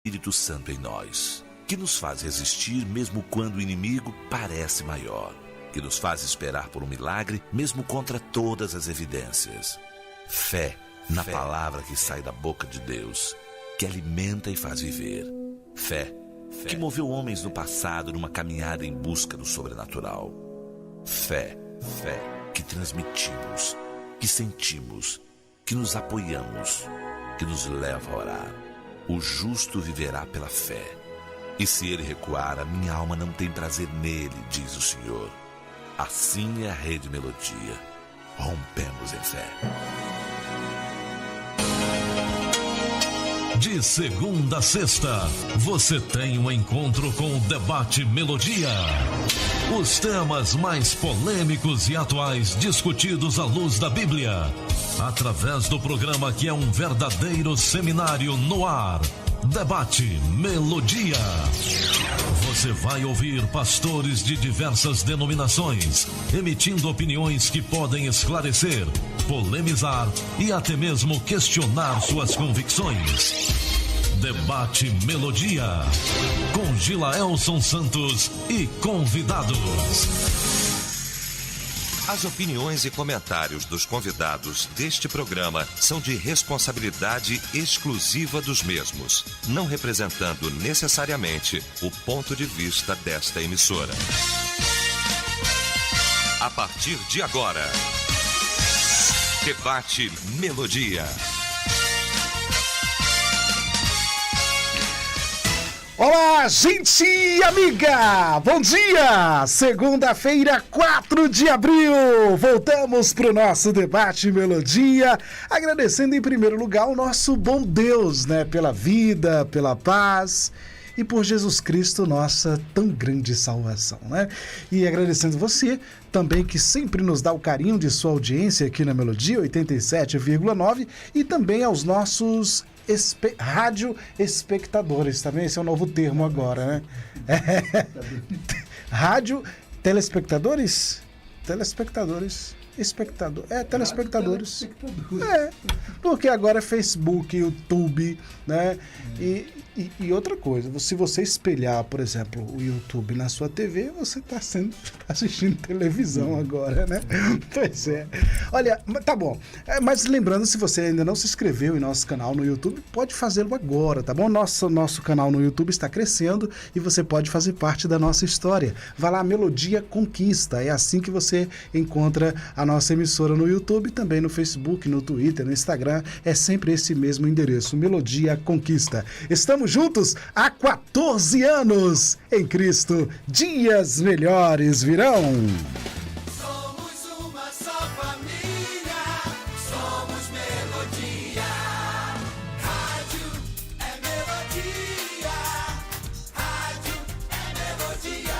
Espírito Santo em nós, que nos faz resistir mesmo quando o inimigo parece maior, que nos faz esperar por um milagre mesmo contra todas as evidências. Fé na palavra que sai da boca de Deus, que alimenta e faz viver. Fé que moveu homens no passado numa caminhada em busca do sobrenatural. Fé que transmitimos, que sentimos, que nos apoiamos, que nos leva a orar. O justo viverá pela fé. E se ele recuar, a minha alma não tem prazer nele, diz o Senhor. Assim é a Rede Melodia. Rompemos em fé. De segunda a sexta, você tem um encontro com o Debate Melodia. Os temas mais polêmicos e atuais discutidos à luz da Bíblia. Através do programa que é um verdadeiro seminário no ar. Debate Melodia. Você vai ouvir pastores de diversas denominações, emitindo opiniões que podem esclarecer, polemizar e até mesmo questionar suas convicções. Debate Melodia, com Gilaelson Santos e convidados. As opiniões e comentários dos convidados deste programa são de responsabilidade exclusiva dos mesmos, não representando necessariamente o ponto de vista desta emissora. A partir de agora, Debate Melodia. Olá, gente amiga! Bom dia! Segunda-feira, 4 de abril, voltamos para o nosso Debate Melodia, agradecendo em primeiro lugar o nosso bom Deus, né? Pela vida, pela paz e por Jesus Cristo, nossa tão grande salvação, né? E agradecendo você também que sempre nos dá o carinho de sua audiência aqui na Melodia 87,9 e também aos nossos rádio espectadores, também esse é um novo termo agora, né? Rádio telespectadores? Telespectadores. Telespectadores. Porque agora é Facebook, YouTube, né? E outra coisa, se você espelhar, por exemplo, o YouTube na sua TV, você está assistindo televisão agora, né? Pois é. Olha, tá bom. Mas lembrando, se você ainda não se inscreveu em nosso canal no YouTube, pode fazê-lo agora, tá bom? Nosso canal no YouTube está crescendo e você pode fazer parte da nossa história. Vá lá, Melodia Conquista. É assim que você encontra a nossa emissora no YouTube, também no Facebook, no Twitter, no Instagram. É sempre esse mesmo endereço, Melodia Conquista. Estamos juntos há 14 anos em Cristo. Dias melhores virão. Somos uma só família, somos Melodia. Rádio é Melodia, rádio é Melodia.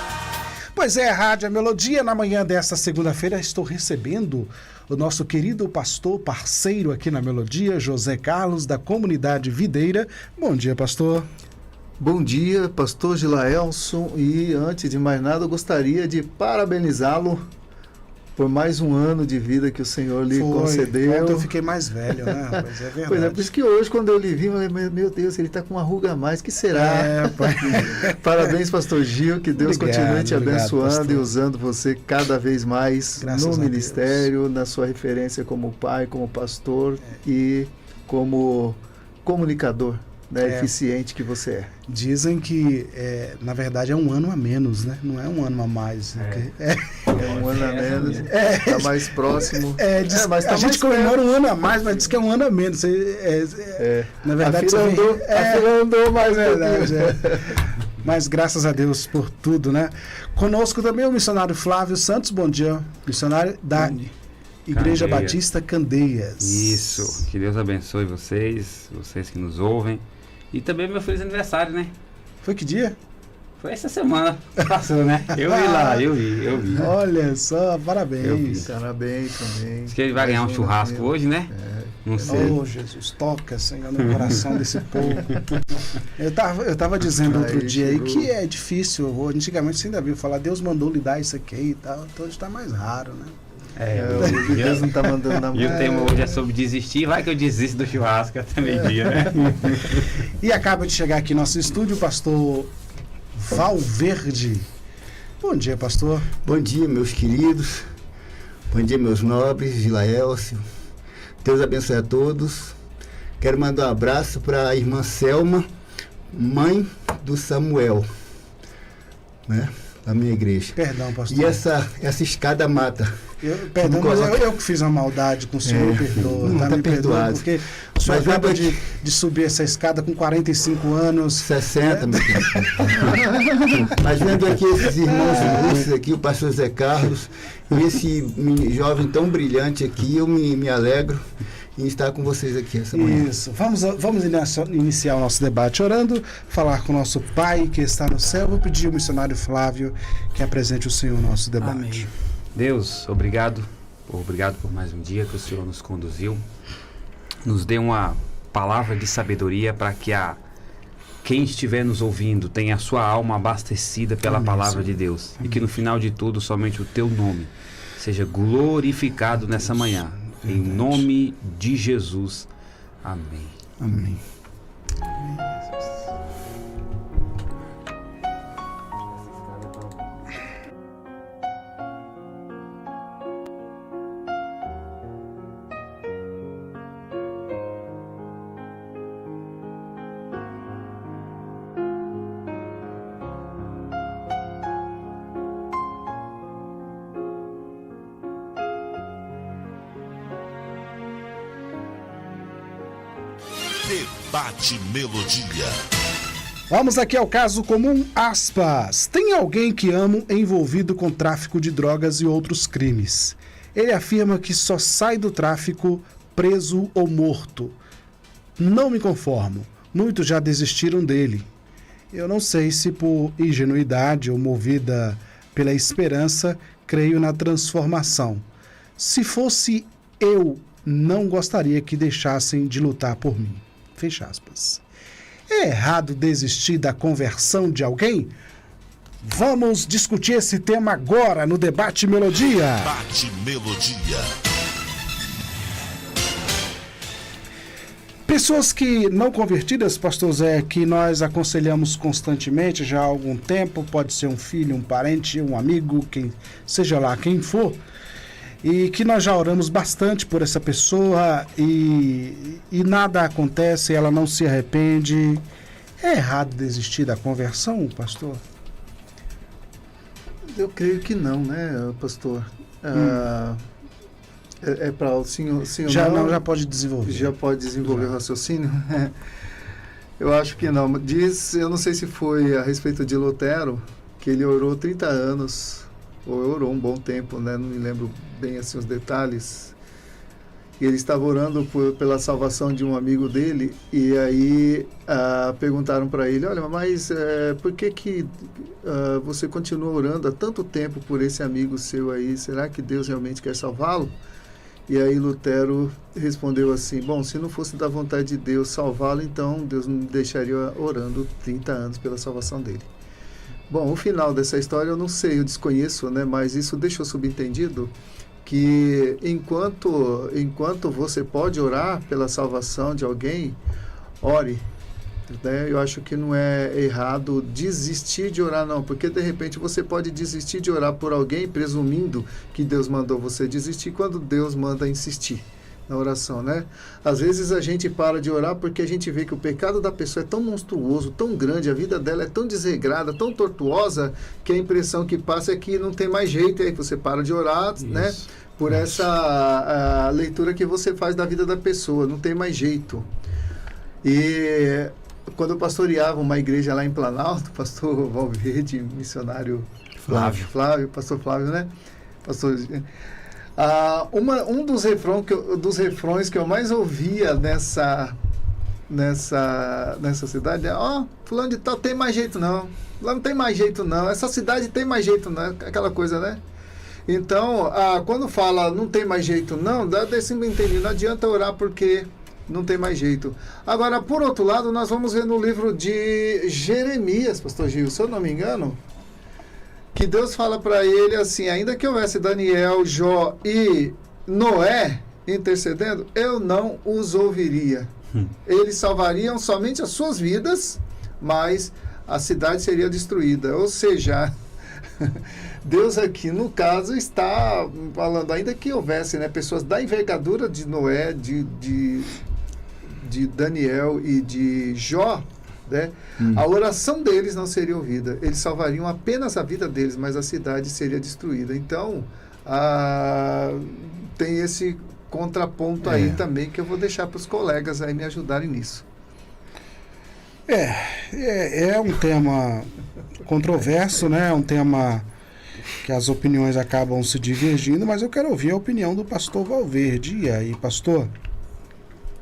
Pois é, Rádio é Melodia. Na manhã desta segunda-feira estou recebendo o nosso querido pastor, parceiro aqui na Melodia, José Carlos, da Comunidade Videira. Bom dia, pastor. Bom dia, pastor Gilaelson. E antes de mais nada, eu gostaria de parabenizá-lo por mais um ano de vida que o Senhor lhe concedeu. Ontem eu fiquei mais velho, né? Mas é verdade. Pois é, por isso que hoje, quando eu lhe vi, eu falei, meu Deus, ele está com uma ruga a mais, que será? Parabéns, pastor Gil, que Deus continue te abençoando pastor. E usando você cada vez mais no ministério, na sua referência como pai, como pastor e como comunicador. Eficiente que você é. Dizem que, na verdade, é um ano a menos, né? Não é um ano a mais. É um ano a menos. Está mais próximo. Mas a gente comemora um ano a mais, mas diz que é um ano a menos. Na verdade, a fila andou mais, verdade. Mas graças a Deus por tudo, né? Conosco também o missionário Flávio Santos. Bom dia, missionário da Igreja Batista Candeias. Isso, que Deus abençoe vocês que nos ouvem. E também meu feliz aniversário, né? Foi que dia? Foi essa semana passou, né? Eu vi lá, eu vi. Olha só, parabéns. Parabéns também. Diz que ele vai ganhar um churrasco hoje, né? Não sei. Oh, Jesus, toca, Senhor, no coração desse povo. Eu tava dizendo outro dia aí que é difícil. Antigamente você ainda viu falar, Deus mandou lhe dar isso aqui e tal. Então está mais raro, né? Deus não está mandando na mão. E o tema hoje é sobre desistir. Vai que eu desisto do churrasco até meio-dia, né? E acaba de chegar aqui no nosso estúdio o pastor Valverde. Bom dia, pastor. Bom dia, meus queridos. Bom dia, meus nobres, Vila Elcio. Deus abençoe a todos. Quero mandar um abraço para a irmã Selma, mãe do Samuel, né? Da minha igreja. Perdão, pastor. E essa escada mata. Perdão, mas eu que fiz uma maldade com o senhor, perdoa. Não, tá perdoado. Porque o senhor acaba de subir essa escada com 45 anos. 60, meu filho. Mas vendo aqui esses irmãos ilustres aqui, o pastor Zé Carlos, e esse jovem tão brilhante aqui, eu me alegro em estar com vocês aqui essa manhã. Isso. Vamos iniciar o nosso debate orando, falar com o nosso Pai que está no céu. Vou pedir ao missionário Flávio que apresente o Senhor no nosso debate. Amém. Deus, obrigado por mais um dia que o Senhor nos conduziu. Nos dê uma palavra de sabedoria para que quem estiver nos ouvindo tenha a sua alma abastecida pela palavra de Deus. E que no final de tudo somente o teu nome seja glorificado nessa manhã. Em nome de Jesus. Amém. Amém. Debate Melodia. Vamos aqui ao caso comum, aspas. Tem alguém que amo envolvido com tráfico de drogas e outros crimes. Ele afirma que só sai do tráfico preso ou morto. Não me conformo. Muitos já desistiram dele. Eu não sei se por ingenuidade ou movida pela esperança, creio na transformação. Se fosse eu, não gostaria que deixassem de lutar por mim. Fecha aspas. É errado desistir da conversão de alguém? Vamos discutir esse tema agora no Debate Melodia. Debate Melodia. Pessoas que não convertidas, pastor Zé, que nós aconselhamos constantemente já há algum tempo, pode ser um filho, um parente, um amigo, seja lá quem for, e que nós já oramos bastante por essa pessoa e nada acontece, ela não se arrepende. É errado desistir da conversão, pastor? Eu creio que não, né, pastor? É para o senhor já pode desenvolver. Já pode desenvolver o raciocínio? Eu acho que não. Eu não sei se foi a respeito de Lutero, que ele orou 30 anos, ou orou um bom tempo, né? Não me lembro bem assim os detalhes. E ele estava orando pela salvação de um amigo dele, e aí perguntaram para ele, olha, mas por que você continua orando há tanto tempo por esse amigo seu aí? Será que Deus realmente quer salvá-lo? E aí Lutero respondeu assim, bom, se não fosse da vontade de Deus salvá-lo, então Deus não deixaria orando 30 anos pela salvação dele. Bom, o final dessa história eu não sei, eu desconheço, né? Mas isso deixou subentendido que enquanto você pode orar pela salvação de alguém, ore. Né? Eu acho que não é errado desistir de orar, não, porque de repente você pode desistir de orar por alguém presumindo que Deus mandou você desistir quando Deus manda insistir na oração, né? Às vezes a gente para de orar porque a gente vê que o pecado da pessoa é tão monstruoso, tão grande, a vida dela é tão desregrada, tão tortuosa, que a impressão que passa é que não tem mais jeito, e aí você para de orar, isso, né? Por essa leitura que você faz da vida da pessoa, não tem mais jeito. E quando eu pastoreava uma igreja lá em Planalto, pastor Valverde, missionário pastor Flávio, né? Pastor, um dos refrões que eu mais ouvia nessa cidade é, fulano de tal tem mais jeito não, lá não tem mais jeito não, essa cidade tem mais jeito não, aquela coisa, né? Então, quando fala não tem mais jeito não, dá desse entender, não adianta orar porque não tem mais jeito. Agora, por outro lado, nós vamos ver no livro de Jeremias, pastor Gil, se eu não me engano, que Deus fala para ele assim, ainda que houvesse Daniel, Jó e Noé intercedendo, eu não os ouviria. Eles salvariam somente as suas vidas, mas a cidade seria destruída. Ou seja, Deus aqui, no caso, está falando, ainda que houvesse, né, pessoas da envergadura de Noé, de Daniel e de Jó, né, a oração deles não seria ouvida. Eles salvariam apenas a vida deles, mas a cidade seria destruída. Então, tem esse contraponto aí também, que eu vou deixar para os colegas aí me ajudarem nisso. É um tema controverso, né? É um tema que as opiniões acabam se divergindo, mas eu quero ouvir a opinião do pastor Valverde. E aí, pastor?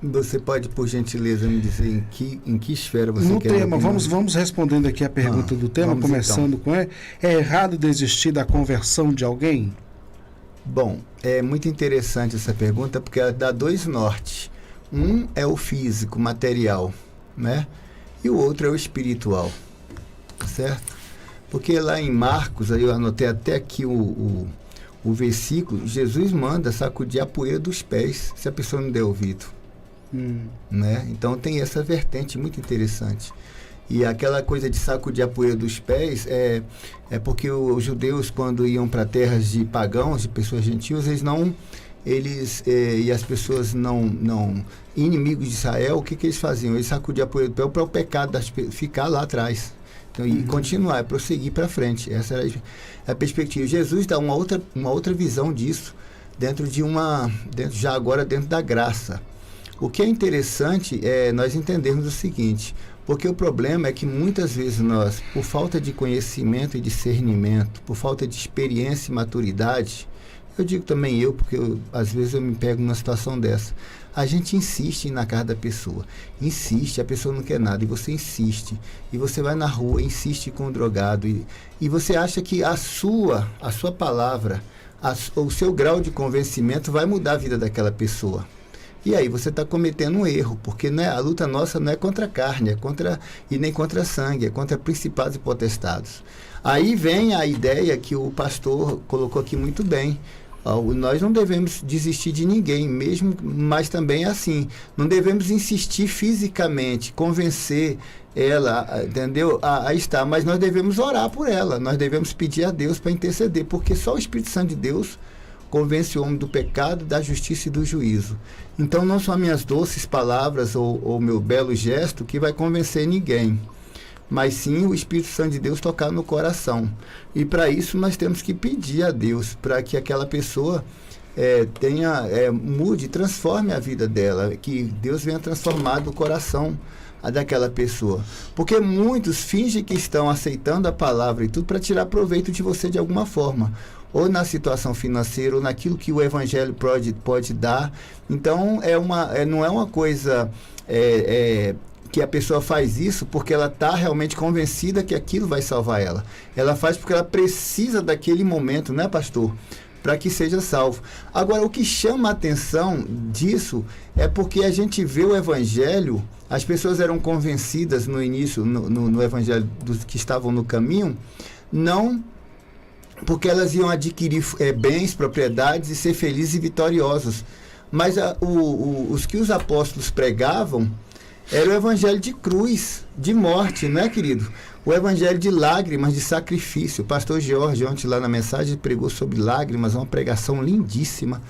Você pode, por gentileza, me dizer em que esfera você no quer... No tema, vamos respondendo aqui a pergunta do tema, começando então com ele. É errado desistir da conversão de alguém? Bom, é muito interessante essa pergunta, porque ela dá dois nortes. Um é o físico, material, né? E o outro é o espiritual, certo? Porque lá em Marcos, aí eu anotei até aqui o versículo, Jesus manda sacudir a poeira dos pés, se a pessoa não der ouvido. Né? Então tem essa vertente muito interessante. E aquela coisa de sacudir a poeira dos pés é porque os judeus, quando iam para terras de pagãos, de pessoas gentias, e as pessoas não inimigos de Israel, o que eles faziam? Eles sacudiam a poeira do pé para o pecado ficar lá atrás. Então, e continuar, prosseguir para frente. Essa era a perspectiva. Jesus dá uma outra visão disso, já agora dentro da graça. O que é interessante é nós entendermos o seguinte, porque o problema é que muitas vezes nós, por falta de conhecimento e discernimento, por falta de experiência e maturidade, eu digo também porque às vezes eu me pego numa situação dessa, a gente insiste na casa da pessoa, a pessoa não quer nada, e você insiste, e você vai na rua, insiste com o drogado, e você acha que a sua palavra, o seu grau de convencimento vai mudar a vida daquela pessoa. E aí você está cometendo um erro, porque a luta nossa não é contra a carne, e nem contra sangue, é contra principados e potestados. Aí vem a ideia que o pastor colocou aqui muito bem. Nós não devemos desistir de ninguém, mas também é assim, não devemos insistir fisicamente, convencer ela, entendeu? A estar, mas nós devemos orar por ela, nós devemos pedir a Deus para interceder, porque só o Espírito Santo de Deus convence o homem do pecado, da justiça e do juízo. Então não são minhas doces palavras ou meu belo gesto que vai convencer ninguém, mas sim o Espírito Santo de Deus tocar no coração. E para isso nós temos que pedir a Deus para que aquela pessoa mude, transforme a vida dela, que Deus venha transformar o coração daquela pessoa. Porque muitos fingem que estão aceitando a palavra e tudo para tirar proveito de você de alguma forma, ou na situação financeira, ou naquilo que o Evangelho pode dar. Então, não é uma coisa que a pessoa faz isso porque ela está realmente convencida que aquilo vai salvar ela. Ela faz porque ela precisa daquele momento, né, pastor? Para que seja salvo. Agora, o que chama a atenção disso é porque a gente vê o Evangelho, as pessoas eram convencidas no início, no Evangelho dos que estavam no caminho, não porque elas iam adquirir bens, propriedades e ser felizes e vitoriosos. Mas os que os apóstolos pregavam era o evangelho de cruz, de morte, não é, querido? O evangelho de lágrimas, de sacrifício. O pastor Jorge, ontem lá na mensagem, pregou sobre lágrimas, uma pregação lindíssima,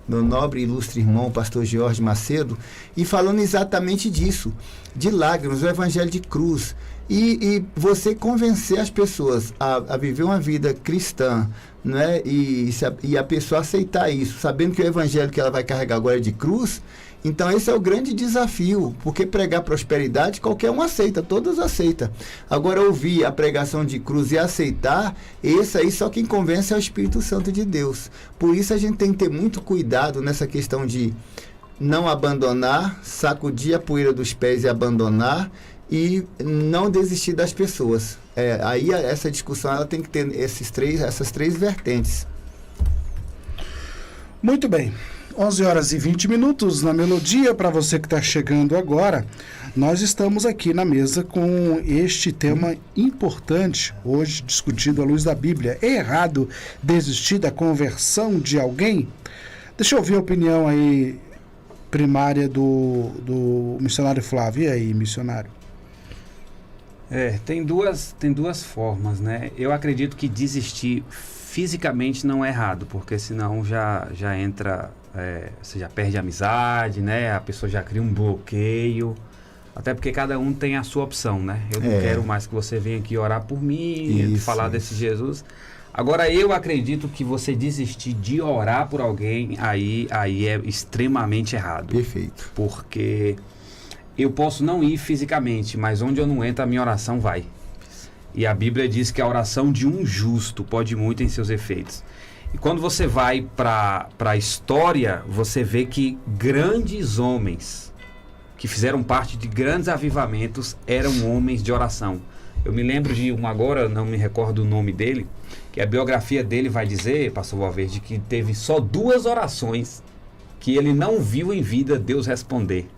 meu nobre e ilustre irmão, o pastor Jorge Macedo, e falando exatamente disso, de lágrimas, o evangelho de cruz. E você convencer as pessoas a viver uma vida cristã, né? E a pessoa aceitar isso, sabendo que o evangelho que ela vai carregar agora é de cruz. Então esse é o grande desafio, porque pregar prosperidade qualquer um aceita, todos aceitam. Agora ouvir a pregação de cruz e aceitar, esse aí só quem convence é o Espírito Santo de Deus. Por isso a gente tem que ter muito cuidado nessa questão de não abandonar, sacudir a poeira dos pés e abandonar, e não desistir das pessoas. Aí essa discussão ela tem que ter essas três vertentes. Muito bem. 11 horas e 20 minutos na Melodia. Para você que está chegando agora, nós estamos aqui na mesa com este tema importante, hoje discutido à luz da Bíblia. É errado desistir da conversão de alguém? Deixa eu ouvir a opinião aí primária do missionário Flávio. E aí, missionário? Tem duas formas, né? Eu acredito que desistir fisicamente não é errado, porque senão já entra, você já perde a amizade, né? A pessoa já cria um bloqueio, até porque cada um tem a sua opção, né? Eu não quero mais que você venha aqui orar por mim, falar desse Jesus. Agora, eu acredito que você desistir de orar por alguém, aí é extremamente errado. Perfeito. Porque eu posso não ir fisicamente, mas onde eu não entro, a minha oração vai. E a Bíblia diz que a oração de um justo pode muito em seus efeitos. E quando você vai para a história, você vê que grandes homens que fizeram parte de grandes avivamentos eram homens de oração. Eu me lembro de um agora, não me recordo o nome dele, que a biografia dele vai dizer, pastor Valverde, que teve só 2 orações que ele não viu em vida Deus responder.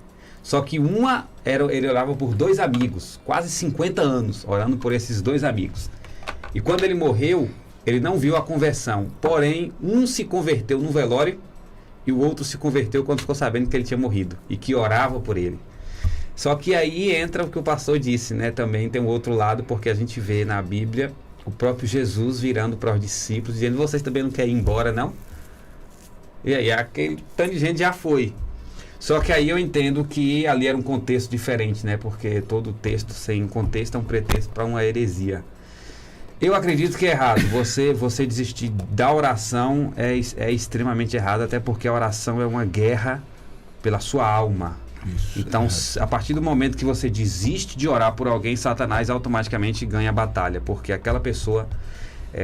Só que uma, ele orava por 2 amigos, quase 50 anos, orando por esses 2 amigos. E quando ele morreu, ele não viu a conversão. Porém, um se converteu no velório e o outro se converteu quando ficou sabendo que ele tinha morrido e que orava por ele. Só que aí entra o que o pastor disse, né? Também tem um outro lado, porque a gente vê na Bíblia o próprio Jesus virando para os discípulos, dizendo: vocês também não querem ir embora, não? E aí aquele tanto de gente já foi. Só que aí eu entendo que ali era um contexto diferente, né? Porque todo texto sem contexto é um pretexto para uma heresia. Eu acredito que é errado. Você desistir da oração é extremamente errado, até porque a oração é uma guerra pela sua alma. Isso, então, a partir do momento que você desiste de orar por alguém, Satanás automaticamente ganha a batalha, porque aquela pessoa,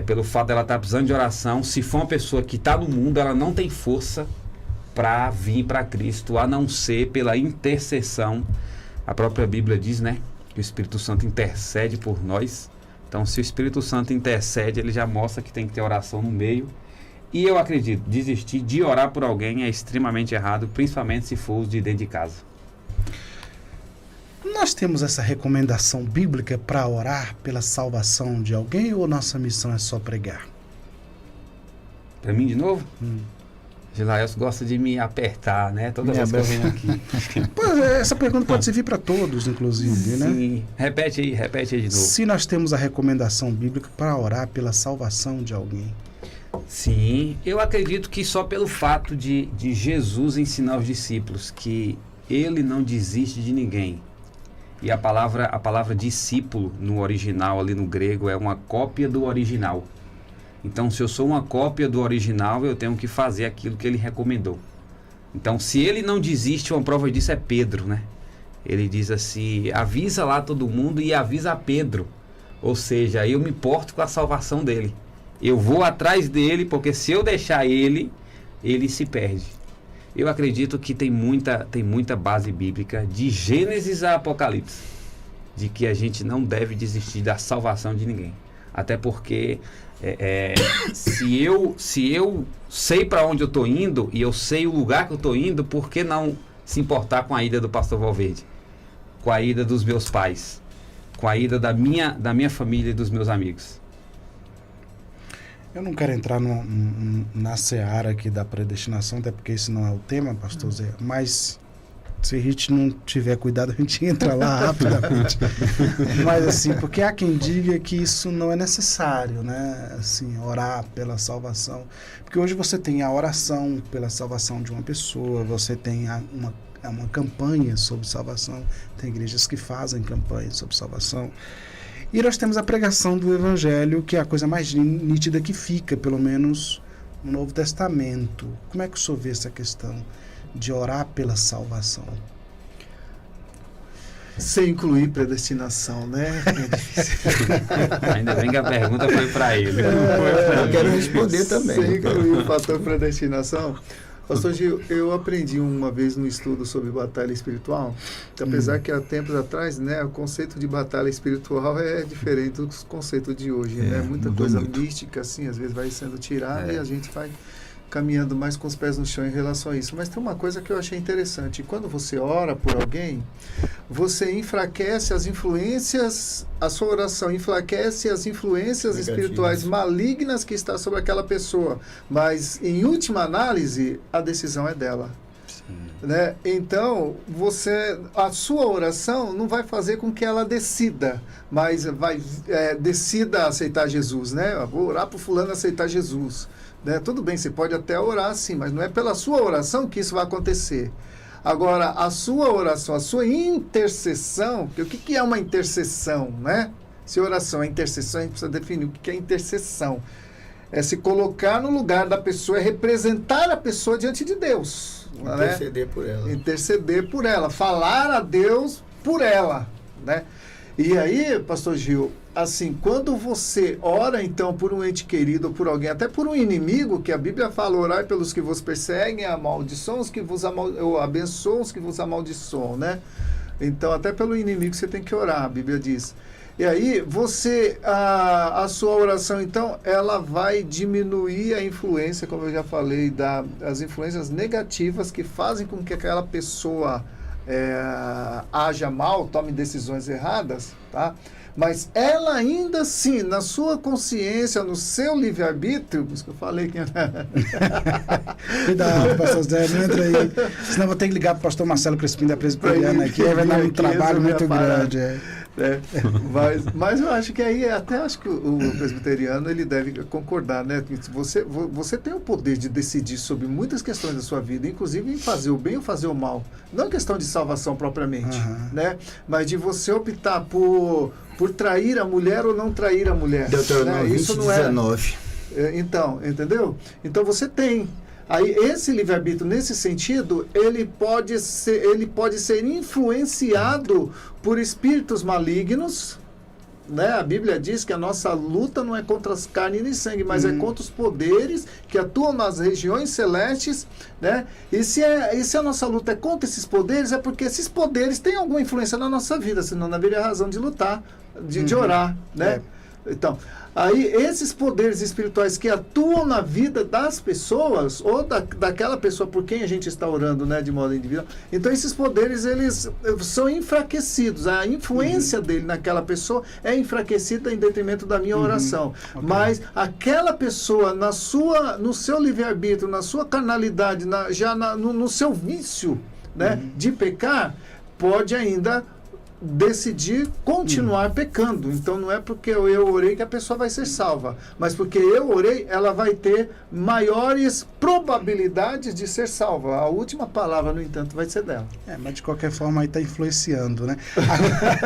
pelo fato dela estar precisando de oração, se for uma pessoa que está no mundo, ela não tem força para vir para Cristo, a não ser pela intercessão. A própria Bíblia diz, né, que o Espírito Santo intercede por nós. Então, se o Espírito Santo intercede, ele já mostra que tem que ter oração no meio. E eu acredito, desistir de orar por alguém é extremamente errado, principalmente se for de dentro de casa. Nós temos essa recomendação bíblica para orar pela salvação de alguém, ou nossa missão é só pregar? Para mim de novo? Gilaelso gosta de me apertar, né? Toda vez que eu venho aqui. Pois é, essa pergunta pode servir para todos, inclusive, né? Sim, repete aí de novo. Se nós temos a recomendação bíblica para orar pela salvação de alguém. Sim, eu acredito que só pelo fato de Jesus ensinar os discípulos que ele não desiste de ninguém. E a palavra discípulo no original, ali no grego, é uma cópia do original. Então, se eu sou uma cópia do original, eu tenho que fazer aquilo que ele recomendou. Então, se ele não desiste, uma prova disso é Pedro, né? Ele diz assim: avisa lá todo mundo e avisa a Pedro. Ou seja, eu me importo com a salvação dele. Eu vou atrás dele, porque se eu deixar ele se perde. Eu acredito que tem muita base bíblica, de Gênesis a Apocalipse, de que a gente não deve desistir da salvação de ninguém. Até porque se eu sei para onde eu estou indo e eu sei o lugar que eu estou indo, por que não se importar com a ida do pastor Valverde? Com a ida dos meus pais? Com a ida da minha família e dos meus amigos? Eu não quero entrar na seara aqui da predestinação, até porque esse não é o tema, pastor Zé, mas se a gente não tiver cuidado, a gente entra lá rapidamente. Mas assim, porque há quem diga que isso não é necessário, né? Assim, orar pela salvação. Porque hoje você tem a oração pela salvação de uma pessoa, você tem uma campanha sobre salvação, tem igrejas que fazem campanha sobre salvação. E nós temos a pregação do Evangelho, que é a coisa mais nítida que fica, pelo menos no Novo Testamento. Como é que o senhor vê essa questão de orar pela salvação? Sem incluir predestinação, né? É difícil. Ainda bem que a pergunta foi para ele. Eu quero responder também. Sem incluir o fator predestinação. Pastor Gil, eu aprendi uma vez no estudo sobre batalha espiritual, que apesar que há tempos atrás, né, o conceito de batalha espiritual é diferente do conceito de hoje, né? Muita coisa mística, assim, às vezes vai sendo tirada e a gente vai caminhando mais com os pés no chão em relação a isso. Mas tem uma coisa que eu achei interessante. Quando você ora por alguém, você enfraquece as influências, a sua oração enfraquece as influências espirituais malignas que está sobre aquela pessoa. Mas, em última análise, a decisão é dela. Né? Então, a sua oração não vai fazer com que ela decida, mas decida aceitar Jesus, né? Eu vou orar para o fulano aceitar Jesus, né? Tudo bem, você pode até orar sim, mas não é pela sua oração que isso vai acontecer. Agora, a sua oração, a sua intercessão, o que é uma intercessão, né? Se oração é intercessão, a gente precisa definir o que é intercessão. É se colocar no lugar da pessoa, é representar a pessoa diante de Deus. Interceder, né? Por ela. Interceder por ela, falar a Deus por ela, né? E aí, pastor Gil, assim, quando você ora, então, por um ente querido, ou por alguém, até por um inimigo, que a Bíblia fala, orai pelos que vos perseguem, amaldiçoam os que vos abençoam os que vos amaldiçoam, né? Então, até pelo inimigo você tem que orar, a Bíblia diz. E aí, a sua oração, então, ela vai diminuir a influência, como eu já falei, as influências negativas que fazem com que aquela pessoa haja mal, tome decisões erradas, tá? Mas ela ainda assim, na sua consciência, no seu livre-arbítrio, por isso que eu falei que... Cuidado, pastor Zé, não entra aí. Senão eu vou ter que ligar para o pastor Marcelo Crispim da Presbiteriana aqui, aí vai dar um trabalho muito grande. Mas eu acho que aí, acho que o presbiteriano ele deve concordar, né? Você tem o poder de decidir sobre muitas questões da sua vida, inclusive em fazer o bem ou fazer o mal. Não é questão de salvação propriamente, né? Mas de você optar por trair a mulher ou não trair a mulher. Deuteronômio 20:19. Então, entendeu? Então você tem. Aí esse livre-arbítrio, nesse sentido, ele pode ser influenciado por espíritos malignos, né? A Bíblia diz que a nossa luta não é contra as carnes nem sangue, mas é contra os poderes que atuam nas regiões celestes, né? E se a nossa luta é contra esses poderes, é porque esses poderes têm alguma influência na nossa vida, senão não haveria razão de lutar, de orar, né? Então, aí esses poderes espirituais que atuam na vida das pessoas, ou daquela pessoa por quem a gente está orando, né, de modo individual, então esses poderes, eles são enfraquecidos, a influência dele naquela pessoa é enfraquecida em detrimento da minha oração. Mas aquela pessoa, no seu livre-arbítrio, na sua carnalidade, no seu vício, né, de pecar, pode ainda decidir continuar pecando. Então não é porque eu orei que a pessoa vai ser salva, mas porque eu orei, ela vai ter maiores probabilidades de ser salva. A última palavra, no entanto, vai ser dela. Mas de qualquer forma aí está influenciando, né?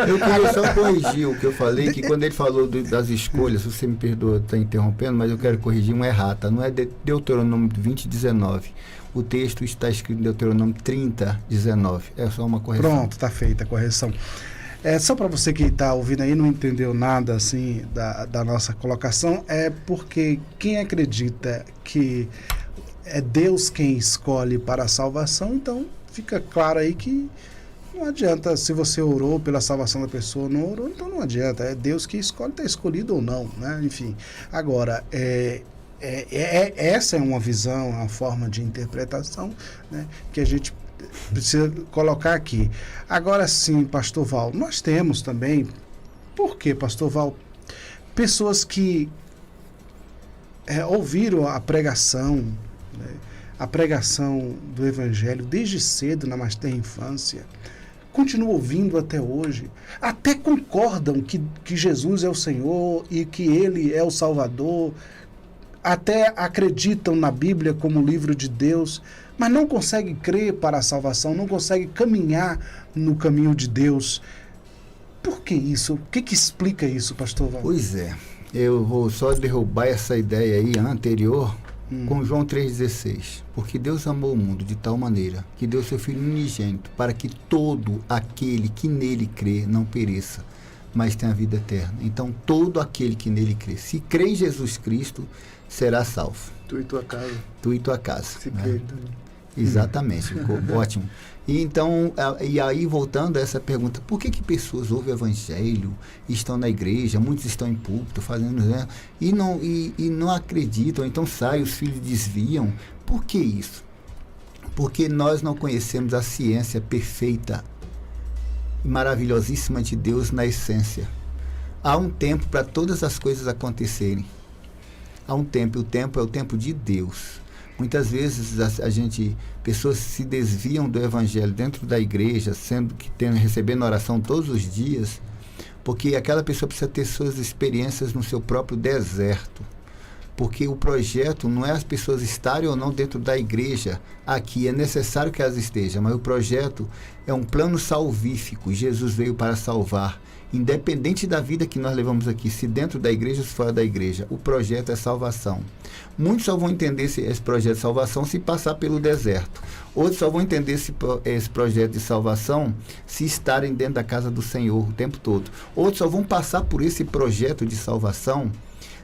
Eu queria só corrigir o que eu falei, que quando ele falou das escolhas, você me perdoa estar interrompendo, mas eu quero corrigir uma errata. Não é Deuteronômio 20:19. O texto está escrito em Deuteronômio 30:19. É só uma correção. Pronto, está feita a correção. Só para você que está ouvindo aí, não entendeu nada assim da nossa colocação, é porque quem acredita que é Deus quem escolhe para a salvação, então fica claro aí que não adianta, se você orou pela salvação da pessoa, não orou, então não adianta, é Deus que escolhe, está escolhido ou não, né? Enfim, agora, essa é uma visão, uma forma de interpretação, né, que a gente precisa colocar aqui. Agora sim, pastor Val, nós temos também, por que, pastor Val, pessoas que ouviram a pregação, né, a pregação do Evangelho desde cedo, na mais tenra infância, continuam ouvindo até hoje, até concordam que Jesus é o Senhor e que Ele é o Salvador, até acreditam na Bíblia como livro de Deus, mas não conseguem crer para a salvação, não conseguem caminhar no caminho de Deus. Por que isso? O que explica isso, pastor Val? Pois é, eu vou só derrubar essa ideia aí anterior com João 3,16. Porque Deus amou o mundo de tal maneira que deu seu Filho unigênito para que todo aquele que nele crê não pereça, mas tenha a vida eterna. Então, todo aquele que nele crê, se crê em Jesus Cristo, será salvo. Tu e tua casa. Tu e tua casa. Se né? crê também. Exatamente, ficou ótimo. E então, e aí voltando a essa pergunta, por que pessoas ouvem o evangelho, estão na igreja, muitos estão em púlpito fazendo, né, e não acreditam, então saem, os filhos desviam? Por que isso? Porque nós não conhecemos a ciência perfeita e maravilhosíssima de Deus na essência. Há um tempo para todas as coisas acontecerem. Há um tempo, e o tempo é o tempo de Deus. Muitas vezes pessoas se desviam do evangelho dentro da igreja, recebendo oração todos os dias, porque aquela pessoa precisa ter suas experiências no seu próprio deserto. Porque o projeto não é as pessoas estarem ou não dentro da igreja. Aqui é necessário que elas estejam, mas o projeto é um plano salvífico. Jesus veio para salvar. Independente da vida que nós levamos aqui, se dentro da igreja ou se fora da igreja, o projeto é salvação. Muitos só vão entender esse projeto de salvação se passar pelo deserto. Outros só vão entender esse projeto de salvação se estarem dentro da casa do Senhor o tempo todo. Outros só vão passar por esse projeto de salvação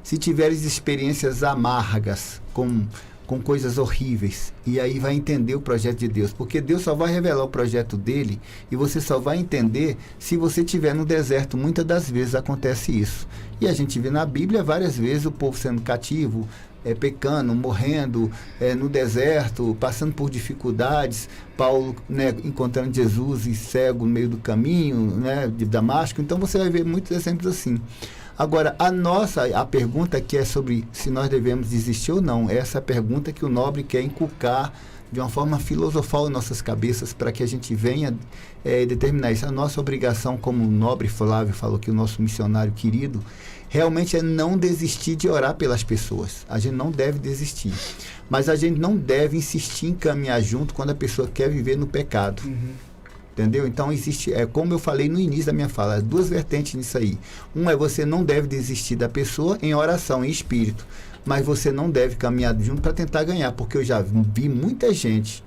se tiverem experiências amargas, com coisas horríveis, e aí vai entender o projeto de Deus, porque Deus só vai revelar o projeto dele, e você só vai entender se você estiver no deserto. Muitas das vezes acontece isso, e a gente vê na Bíblia várias vezes o povo sendo cativo, pecando, morrendo no deserto, passando por dificuldades, Paulo, né, encontrando Jesus e cego no meio do caminho, né, de Damasco. Então você vai ver muitos exemplos assim. Agora, a pergunta que é sobre se nós devemos desistir ou não, é essa pergunta que o Nobre quer inculcar de uma forma filosofal em nossas cabeças, para que a gente venha determinar isso. A nossa obrigação, como o Nobre Flávio falou, que o nosso missionário querido, realmente é não desistir de orar pelas pessoas. A gente não deve desistir. Mas a gente não deve insistir em caminhar junto quando a pessoa quer viver no pecado. Entendeu? Então existe, como eu falei no início da minha fala, duas vertentes nisso aí. Um é você não deve desistir da pessoa em oração, em espírito, mas você não deve caminhar junto para tentar ganhar, porque eu já vi muita gente,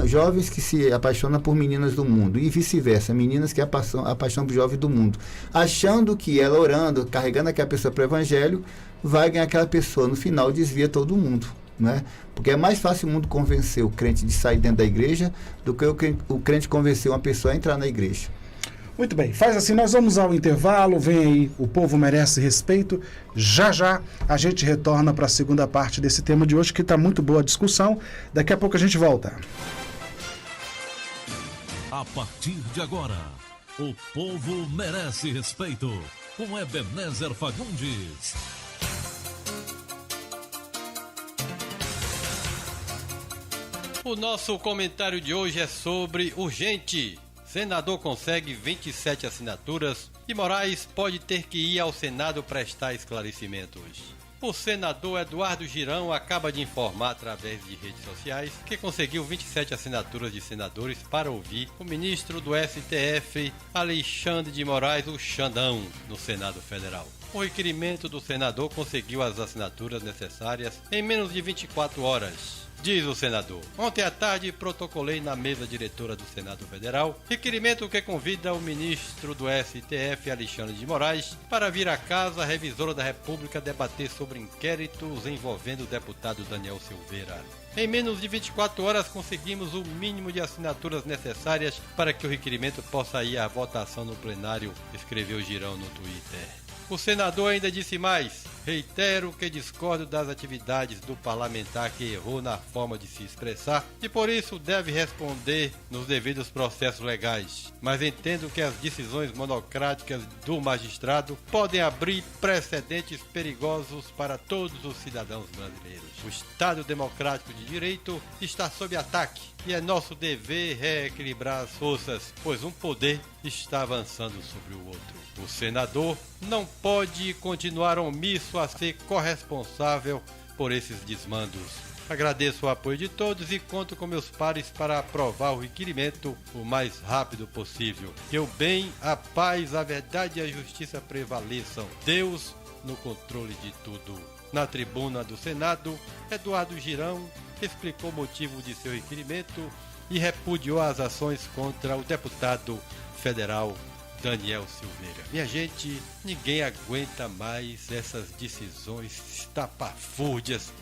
jovens que se apaixonam por meninas do mundo e vice-versa, meninas que apaixonam por jovens do mundo, achando que ela orando, carregando aquela pessoa para o evangelho, vai ganhar aquela pessoa. No final desvia todo mundo. Né? Porque é mais fácil o mundo convencer o crente de sair dentro da igreja do que o crente convencer uma pessoa a entrar na igreja. Muito bem, faz assim, nós vamos ao intervalo, vem aí, o povo merece respeito. Já já a gente retorna para a segunda parte desse tema de hoje, que está muito boa a discussão. Daqui a pouco a gente volta. A partir de agora, o povo merece respeito, com Ebenezer Fagundes. O nosso comentário de hoje é sobre urgente. Senador consegue 27 assinaturas e Moraes pode ter que ir ao Senado prestar esclarecimentos. O senador Eduardo Girão acaba de informar através de redes sociais que conseguiu 27 assinaturas de senadores para ouvir o ministro do STF, Alexandre de Moraes, o Xandão, no Senado Federal. O requerimento do senador conseguiu as assinaturas necessárias em menos de 24 horas. Diz o senador: ontem à tarde protocolei na mesa diretora do Senado Federal requerimento que convida o ministro do STF, Alexandre de Moraes, para vir à Casa Revisora da República debater sobre inquéritos envolvendo o deputado Daniel Silveira. Em menos de 24 horas conseguimos o mínimo de assinaturas necessárias para que o requerimento possa ir à votação no plenário, escreveu Girão no Twitter. O senador ainda disse mais: reitero que discordo das atividades do parlamentar que errou na forma de se expressar e por isso deve responder nos devidos processos legais. Mas entendo que as decisões monocráticas do magistrado podem abrir precedentes perigosos para todos os cidadãos brasileiros. O Estado Democrático de Direito está sob ataque e é nosso dever reequilibrar as forças, pois um poder está avançando sobre o outro. O senador não pode continuar omisso a ser corresponsável por esses desmandos. Agradeço o apoio de todos e conto com meus pares para aprovar o requerimento o mais rápido possível. Que o bem, a paz, a verdade e a justiça prevaleçam. Deus no controle de tudo. Na tribuna do Senado, Eduardo Girão explicou o motivo de seu requerimento e repudiou as ações contra o deputado federal Daniel Silveira. Minha gente, ninguém aguenta mais essas decisões estapafúrdias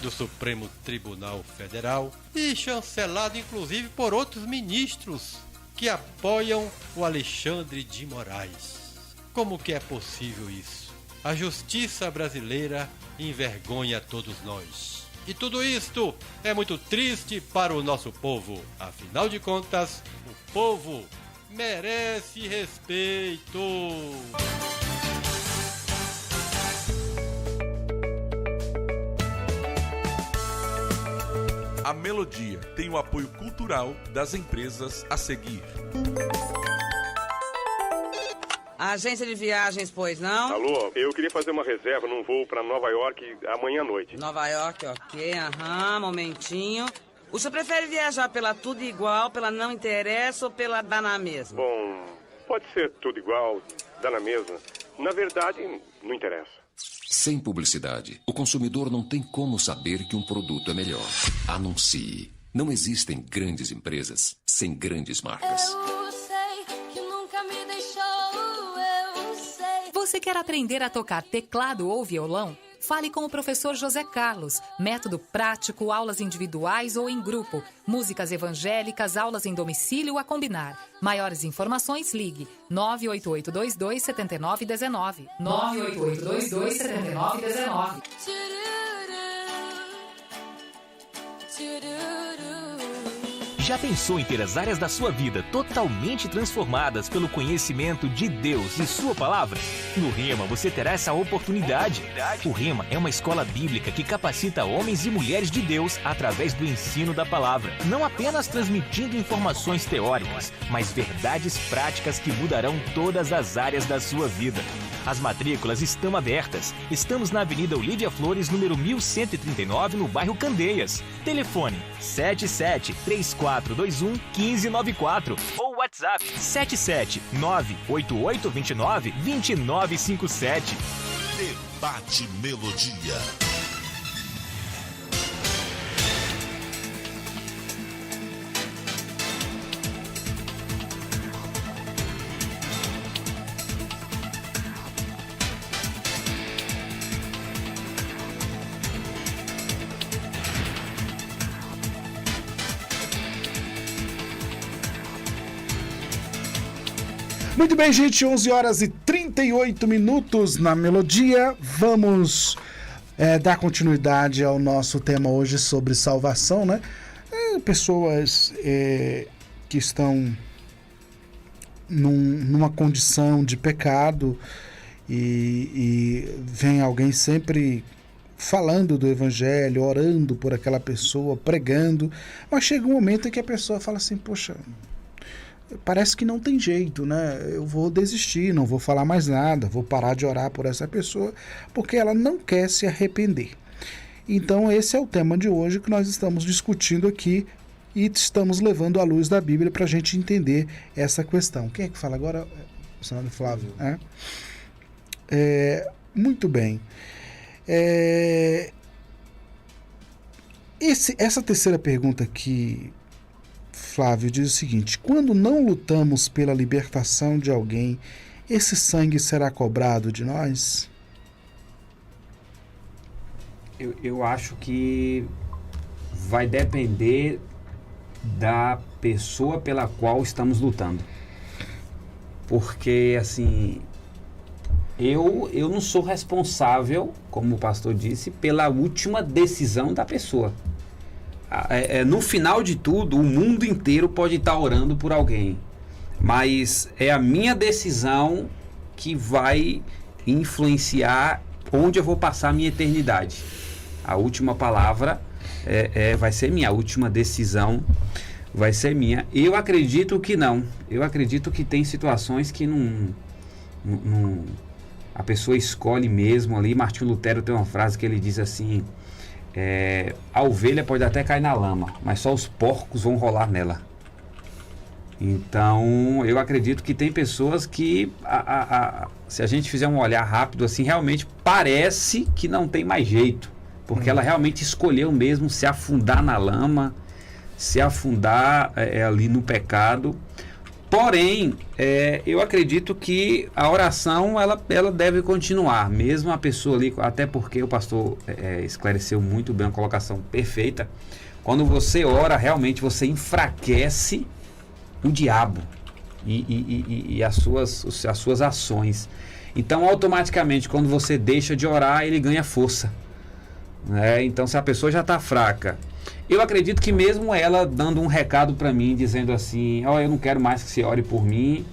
do Supremo Tribunal Federal e chancelado inclusive por outros ministros que apoiam o Alexandre de Moraes. Como que é possível isso? A justiça brasileira envergonha todos nós. E tudo isto é muito triste para o nosso povo. Afinal de contas, o povo merece respeito. A Melodia tem o apoio cultural das empresas a seguir. A agência de viagens, pois não? Alô, eu queria fazer uma reserva num voo para Nova York amanhã à noite. Nova York, ok, momentinho. O senhor prefere viajar pela tudo igual, pela não interessa ou pela dá na mesma? Bom, pode ser tudo igual, dá na mesma. Na verdade, não interessa. Sem publicidade, o consumidor não tem como saber que um produto é melhor. Anuncie. Não existem grandes empresas sem grandes marcas. Eu sei que nunca me deixou, eu sei. Você quer aprender a tocar teclado ou violão? Fale com o professor José Carlos. Método prático, aulas individuais ou em grupo. Músicas evangélicas, aulas em domicílio a combinar. Maiores informações, ligue 98822-7919. 98822-7919. Já pensou em ter as áreas da sua vida totalmente transformadas pelo conhecimento de Deus e sua palavra? No Rema você terá essa oportunidade. O Rema é uma escola bíblica que capacita homens e mulheres de Deus através do ensino da palavra. Não apenas transmitindo informações teóricas, mas verdades práticas que mudarão todas as áreas da sua vida. As matrículas estão abertas. Estamos na Avenida Olívia Flores, número 1139, no bairro Candeias. Telefone 77-3421-1594 ou WhatsApp 7798829-2957. Debate Melodia. Muito bem, gente, 11 horas e 38 minutos na Melodia. Vamos dar continuidade ao nosso tema hoje sobre salvação, né? Pessoas que estão numa condição de pecado e vem alguém sempre falando do evangelho, orando por aquela pessoa, pregando, mas chega um momento em que a pessoa fala assim, poxa, parece que não tem jeito, né? Eu vou desistir, não vou falar mais nada, vou parar de orar por essa pessoa, porque ela não quer se arrepender. Então esse é o tema de hoje que nós estamos discutindo aqui e estamos levando à luz da Bíblia para a gente entender essa questão. Quem é que fala agora? O senador Flávio. Muito bem. Essa terceira pergunta aqui, Flávio, diz o seguinte: quando não lutamos pela libertação de alguém, esse sangue será cobrado de nós? Eu acho que vai depender da pessoa pela qual estamos lutando. Porque, assim, eu não sou responsável, como o pastor disse, pela última decisão da pessoa. No final de tudo, o mundo inteiro pode estar orando por alguém, mas é a minha decisão que vai influenciar onde eu vou passar a minha eternidade. A última palavra vai ser minha, a última decisão vai ser minha. Eu acredito que não. Eu acredito que tem situações que não a pessoa escolhe mesmo ali. Martinho Lutero tem uma frase que ele diz assim: a ovelha pode até cair na lama, mas só os porcos vão rolar nela. Então, eu acredito que tem pessoas que, se a gente fizer um olhar rápido assim, realmente parece que não tem mais jeito, porque ela realmente escolheu mesmo se afundar na lama, se afundar ali no pecado. Porém, eu acredito que a oração ela deve continuar, mesmo a pessoa ali, até porque o pastor esclareceu muito bem, uma colocação perfeita. Quando você ora, realmente você enfraquece o diabo e as suas ações. Então, automaticamente, quando você deixa de orar, ele ganha força. Né? Então, se a pessoa já está fraca, eu acredito que mesmo ela dando um recado para mim, dizendo assim, eu não quero mais que você ore por mim,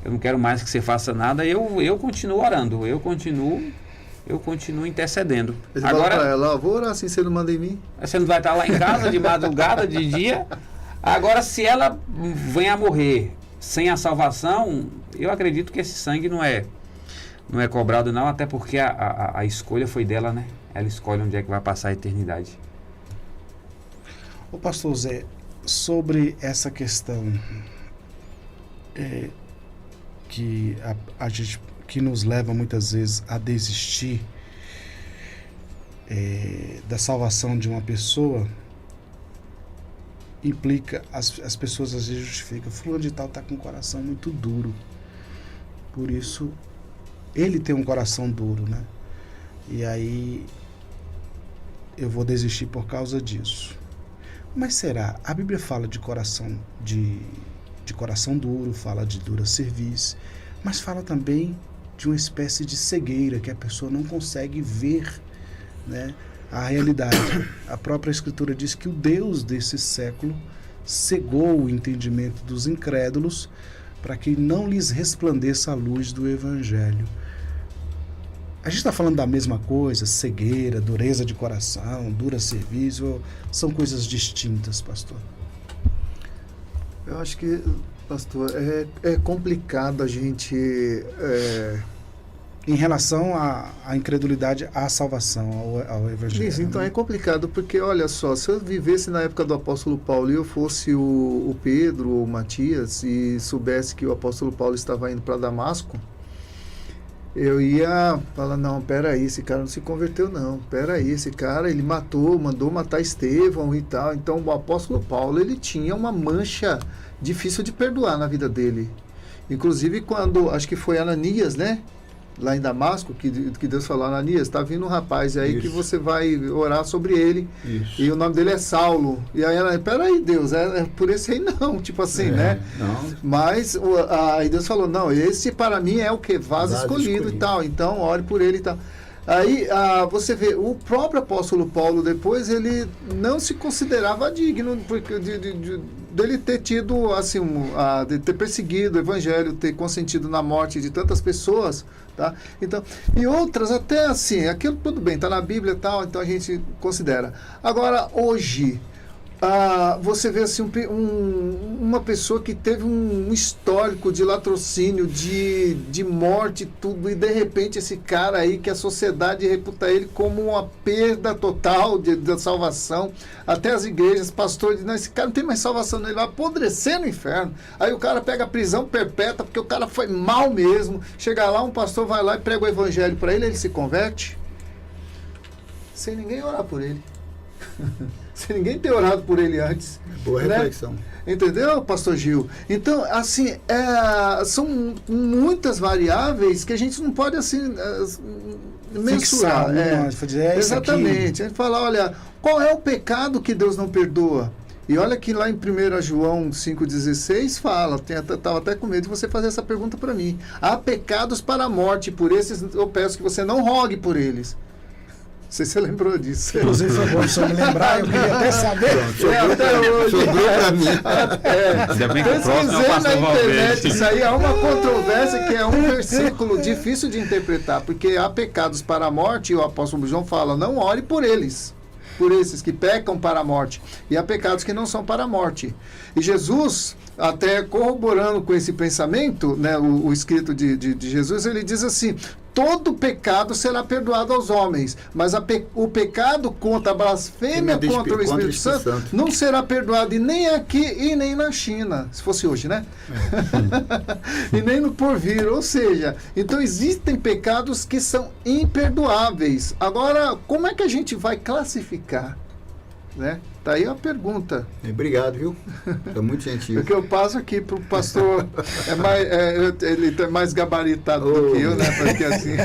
eu não quero mais que você faça nada, eu continuo orando, eu continuo intercedendo. Ele agora, fala pra ela, vou orar assim, você não manda em mim. Você não vai estar lá em casa de madrugada, de dia. Agora, se ela vem a morrer sem a salvação, eu acredito que esse sangue não é cobrado não, até porque a escolha foi dela, né? Ela escolhe onde é que vai passar a eternidade. Ô pastor Zé, sobre essa questão que nos leva muitas vezes a desistir da salvação de uma pessoa, implica, as pessoas às vezes justificam, fulano de tal está com um coração muito duro, por isso ele tem um coração duro, né? E aí eu vou desistir por causa disso. Mas será? A Bíblia fala de coração de coração duro, fala de dura cerviz, mas fala também de uma espécie de cegueira, que a pessoa não consegue ver, né, a realidade. A própria Escritura diz que o Deus desse século cegou o entendimento dos incrédulos para que não lhes resplandeça a luz do Evangelho. A gente está falando da mesma coisa, cegueira, dureza de coração, dura cerviz, ou são coisas distintas, pastor? Eu acho que, pastor, é complicado a gente... Em relação à incredulidade, à salvação, ao Evangelho. Isso, então é complicado, porque, olha só, se eu vivesse na época do apóstolo Paulo e eu fosse o Pedro ou o Matias e soubesse que o apóstolo Paulo estava indo para Damasco, eu ia falar, não, peraí, esse cara não se converteu não, peraí, esse cara, ele mandou matar Estevão e tal. Então o apóstolo Paulo, ele tinha uma mancha difícil de perdoar na vida dele. Inclusive quando, acho que foi Ananias, né? Lá em Damasco, que Deus falou, Ananias, está vindo um rapaz aí que você vai orar sobre ele. Isso. E o nome dele é Saulo. E aí ela, peraí, Deus, é por esse aí não, tipo assim, né? Não. Mas aí Deus falou, não, esse para mim é o que? Vaso escolhido e tal, então ore por ele e tal. Aí você vê, o próprio apóstolo Paulo depois, ele não se considerava digno dele ter tido, assim, de ter perseguido o evangelho, ter consentido na morte de tantas pessoas, tá? Então, e outras até assim, aquilo tudo bem, tá na Bíblia e tal, então a gente considera. Agora, hoje, você vê assim, uma pessoa que teve um histórico de latrocínio, de morte, tudo, e de repente esse cara aí, que a sociedade reputa ele como uma perda total da salvação, até as igrejas, pastores dizem, não, esse cara não tem mais salvação, ele vai apodrecer no inferno. Aí o cara pega a prisão perpétua, porque o cara foi mal mesmo, chega lá, um pastor vai lá e prega o evangelho para ele se converte, sem ninguém orar por ele. Sem ninguém ter orado por ele antes. Boa reflexão. Né? Entendeu, pastor Gil? Então, assim, são muitas variáveis que a gente não pode, assim, mensurar. Exatamente. A gente fala, olha, qual é o pecado que Deus não perdoa? E olha que lá em 1 João 5,16 fala, estava até com medo de você fazer essa pergunta para mim. Há pecados para a morte, por esses eu peço que você não rogue por eles. Não sei se você lembrou disso. Inclusive foi bom só me lembrar, eu queria até saber. Até hoje. Sobrou para mim. Ainda bem que o próximo é o pastor Valverde. Isso aí há uma controvérsia que é um versículo difícil de interpretar, porque há pecados para a morte, e o apóstolo João fala, não ore por eles, por esses que pecam para a morte, e há pecados que não são para a morte. E Jesus, até corroborando com esse pensamento, né, o escrito de Jesus, ele diz assim, todo pecado será perdoado aos homens, mas o pecado contra a blasfêmia contra o Espírito Santo não será perdoado, e nem aqui e nem na China, se fosse hoje, né? E nem no porvir, ou seja, então existem pecados que são imperdoáveis. Agora, como é que a gente vai classificar, né? Tá aí a pergunta. Obrigado, viu? É muito gentil. O que eu passo aqui pro pastor ele é mais gabaritado do que eu, né? Porque assim,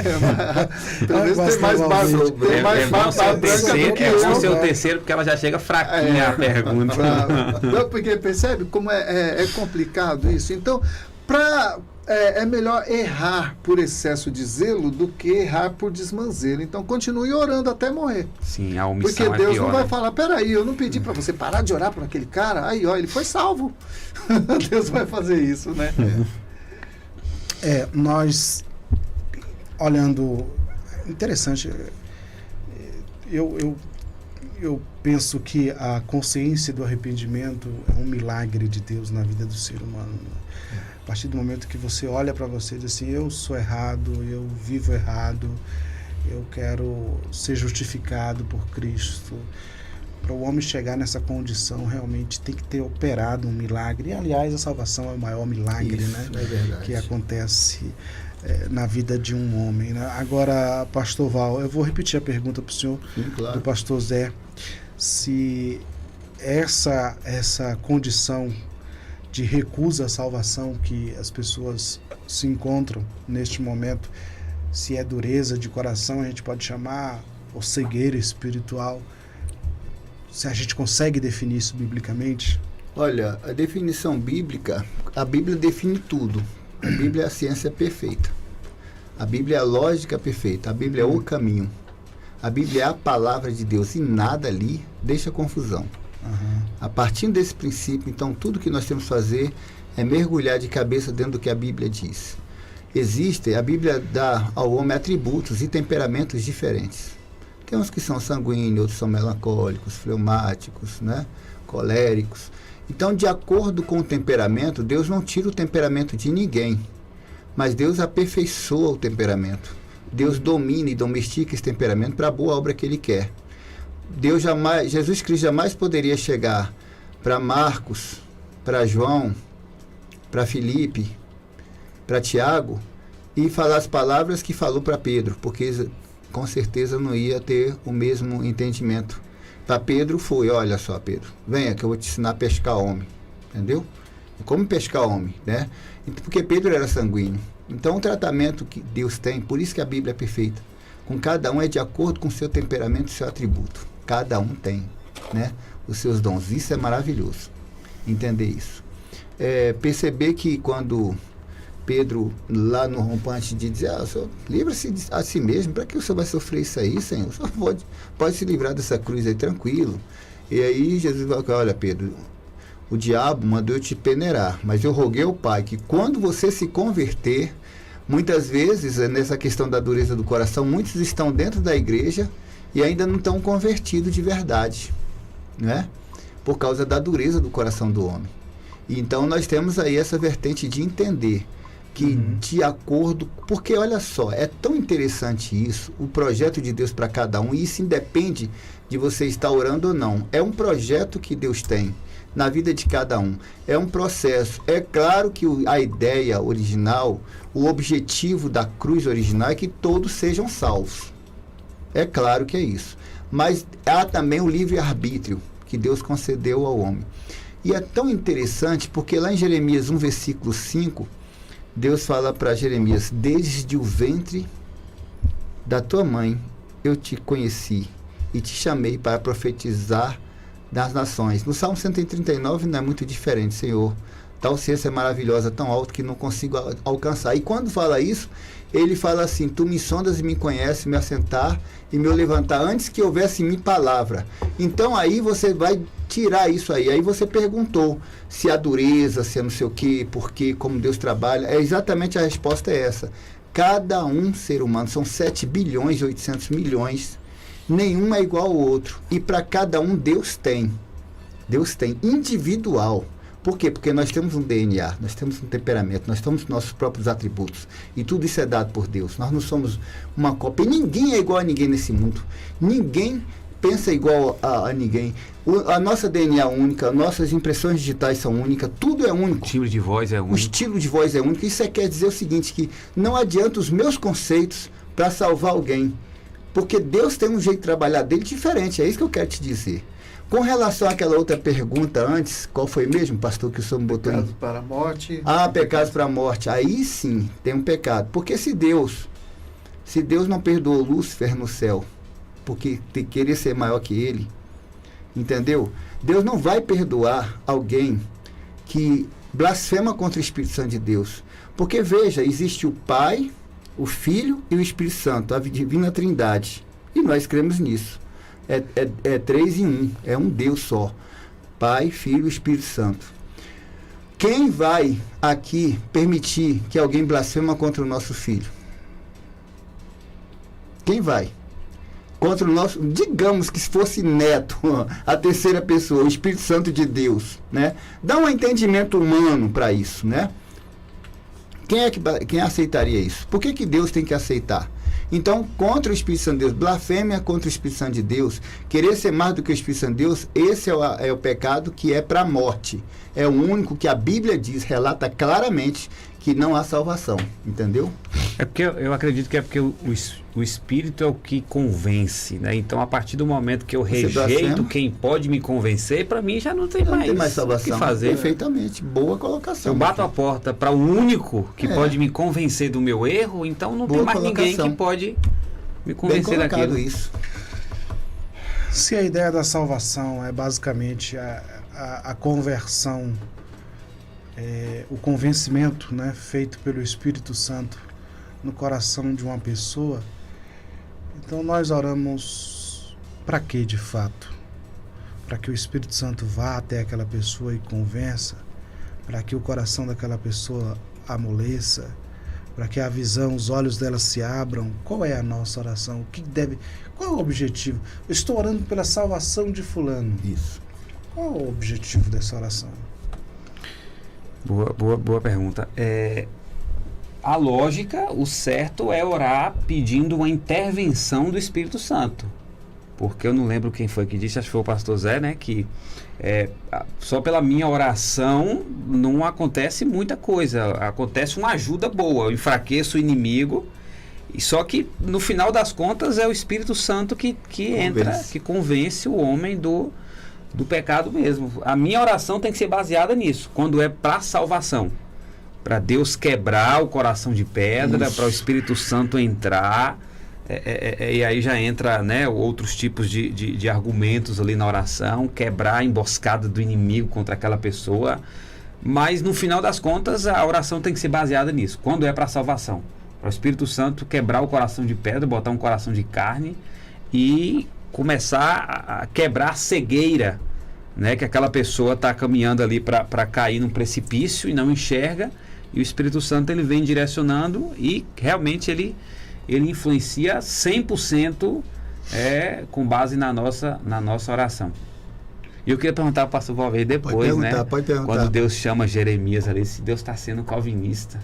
pelo menos tem mais barba, tem mais barba branca do que eu. É o seu terceiro, porque ela já chega fraquinha a pergunta. Não, porque percebe como é complicado isso. Então, é melhor errar por excesso de zelo do que errar por desmanzelo. Então, continue orando até morrer. Sim, a omissão porque Deus pior, não vai né? falar, peraí, eu não pedi para você parar de orar por aquele cara. Aí, ó, ele foi salvo. Deus vai fazer isso, né? Nós, olhando... Interessante. Eu penso que a consciência do arrependimento é um milagre de Deus na vida do ser humano. A partir do momento que você olha para você e diz assim, eu sou errado, eu vivo errado, eu quero ser justificado por Cristo. Para o homem chegar nessa condição, realmente tem que ter operado um milagre. E, aliás, a salvação é o maior milagre, isso, né? É verdade. Que acontece na vida de um homem, né? Agora, pastor Val, eu vou repetir a pergunta para o senhor, claro. do pastor Zé, se essa condição de recusa à salvação que as pessoas se encontram neste momento, se é dureza de coração, a gente pode chamar, ou cegueira espiritual, se a gente consegue definir isso biblicamente? Olha, a definição bíblica, a Bíblia define tudo. A Bíblia é a ciência perfeita. A Bíblia é a lógica perfeita. A Bíblia é o caminho. A Bíblia é a palavra de Deus e nada ali deixa confusão. A partir desse princípio, então, tudo que nós temos que fazer é mergulhar de cabeça dentro do que a Bíblia diz. A Bíblia dá ao homem atributos e temperamentos diferentes. Tem uns que são sanguíneos, outros são melancólicos, fleumáticos, né? Coléricos. Então, de acordo com o temperamento, Deus não tira o temperamento de ninguém, mas Deus aperfeiçoa o temperamento. Deus domina e domestica esse temperamento para a boa obra que Ele quer. Jesus Cristo jamais poderia chegar para Marcos, para João, para Filipe, para Tiago e falar as palavras que falou para Pedro, porque com certeza não ia ter o mesmo entendimento. Para Pedro foi, olha só, Pedro, venha que eu vou te ensinar a pescar homem, entendeu? Como pescar homem, né? Porque Pedro era sanguíneo. Então o tratamento que Deus tem, por isso que a Bíblia é perfeita, com cada um é de acordo com o seu temperamento e seu atributo. Cada um tem, né, os seus dons. Isso é maravilhoso, entender isso. Perceber que quando Pedro, lá no rompante, de dizer, livra-se a si mesmo, para que o senhor vai sofrer isso aí, Senhor? O senhor pode se livrar dessa cruz aí tranquilo. E aí Jesus vai falar, olha, Pedro, o diabo mandou eu te peneirar, mas eu roguei ao Pai que quando você se converter, muitas vezes, nessa questão da dureza do coração, muitos estão dentro da igreja e ainda não estão convertidos de verdade, né? Por causa da dureza do coração do homem. E então nós temos aí essa vertente de entender que de acordo... Porque olha só, é tão interessante isso, o projeto de Deus para cada um, e isso independe de você estar orando ou não. É um projeto que Deus tem na vida de cada um. É um processo. É claro que a ideia original, o objetivo da cruz original é que todos sejam salvos. É claro que é isso. Mas há também o livre-arbítrio que Deus concedeu ao homem. E é tão interessante porque lá em Jeremias 1, versículo 5, Deus fala para Jeremias, desde o ventre da tua mãe eu te conheci e te chamei para profetizar das nações. No Salmo 139 não é muito diferente, Senhor. Tal ciência é maravilhosa, tão alto que não consigo alcançar. E quando fala isso, ele fala assim, tu me sondas e me conheces, me assentar e me levantar antes que houvesse em mim palavra. Então aí você vai tirar isso aí. Aí você perguntou se a dureza, se é não sei o quê, por quê, como Deus trabalha. É exatamente a resposta é essa. Cada um ser humano, são 7 bilhões e 800 milhões, nenhum é igual ao outro. E para cada um Deus tem. Deus tem individual. Por quê? Porque nós temos um DNA, nós temos um temperamento, nós temos nossos próprios atributos. E tudo isso é dado por Deus. Nós não somos uma cópia. E ninguém é igual a ninguém nesse mundo. Ninguém pensa igual a ninguém. A nossa DNA é única, nossas impressões digitais são únicas, tudo é único. O estilo de voz é único. O estilo de voz é único. Isso quer dizer o seguinte, que não adianta os meus conceitos para salvar alguém. Porque Deus tem um jeito de trabalhar dele diferente. É isso que eu quero te dizer. Com relação àquela outra pergunta antes, qual foi mesmo, pastor, que o senhor botou Pecados para a morte. Pecados para a morte. Aí sim tem um pecado. Porque se Deus não perdoou Lúcifer no céu, porque queria ser maior que ele, entendeu? Deus não vai perdoar alguém que blasfema contra o Espírito Santo de Deus. Porque, veja, existe o Pai, o Filho e o Espírito Santo, a divina trindade. E nós cremos nisso. É 3 em 1, é um Deus só. Pai, Filho e Espírito Santo. Quem vai aqui permitir que alguém blasfema contra o nosso filho? Quem vai? Contra o nosso, digamos que se fosse neto, a terceira pessoa, o Espírito Santo de Deus, né? Dá um entendimento humano para isso, né? Quem aceitaria isso? Por que Deus tem que aceitar? Então, contra o Espírito Santo de Deus, blasfêmia contra o Espírito Santo de Deus, querer ser mais do que o Espírito Santo de Deus, esse é o pecado que é para a morte. É o único que a Bíblia diz, relata claramente que não há salvação, entendeu? É porque eu acredito que é porque o Espírito é o que convence, né? Então, a partir do momento que eu rejeito quem pode me convencer, para mim já não tem mais salvação. O que fazer. Perfeitamente, boa colocação. Eu bato a porta para o único que pode me convencer do meu erro, então não tem mais ninguém que pode me convencer daquilo. Isso. Se a ideia da salvação é basicamente a conversão, o convencimento, né, feito pelo Espírito Santo no coração de uma pessoa, então nós oramos para quê de fato? Para que o Espírito Santo vá até aquela pessoa e convença, para que o coração daquela pessoa amoleça, para que a visão, os olhos dela se abram. Qual é a nossa oração? Qual é o objetivo? Eu estou orando pela salvação de fulano. Isso. Qual é o objetivo dessa oração? Boa pergunta. A lógica, o certo é orar pedindo uma intervenção do Espírito Santo. Porque eu não lembro quem foi que disse, acho que foi o pastor Zé, né? Que só pela minha oração não acontece muita coisa. Acontece uma ajuda boa. Eu enfraqueço o inimigo. E só que no final das contas é o Espírito Santo que entra, que convence o homem do pecado mesmo. A minha oração tem que ser baseada nisso, quando é para salvação, para Deus quebrar o coração de pedra, para o Espírito Santo entrar, e aí já entra, né, outros tipos de argumentos ali na oração, quebrar a emboscada do inimigo contra aquela pessoa. Mas no final das contas a oração tem que ser baseada nisso, quando é para salvação, para o Espírito Santo quebrar o coração de pedra, botar um coração de carne e começar a quebrar a cegueira, né, que aquela pessoa está caminhando ali para cair num precipício e não enxerga, e o Espírito Santo ele vem direcionando e realmente ele influencia 100% com base na nossa oração. E eu queria perguntar para o pastor Valverde depois, pode perguntar. Quando Deus chama Jeremias ali, se Deus está sendo calvinista.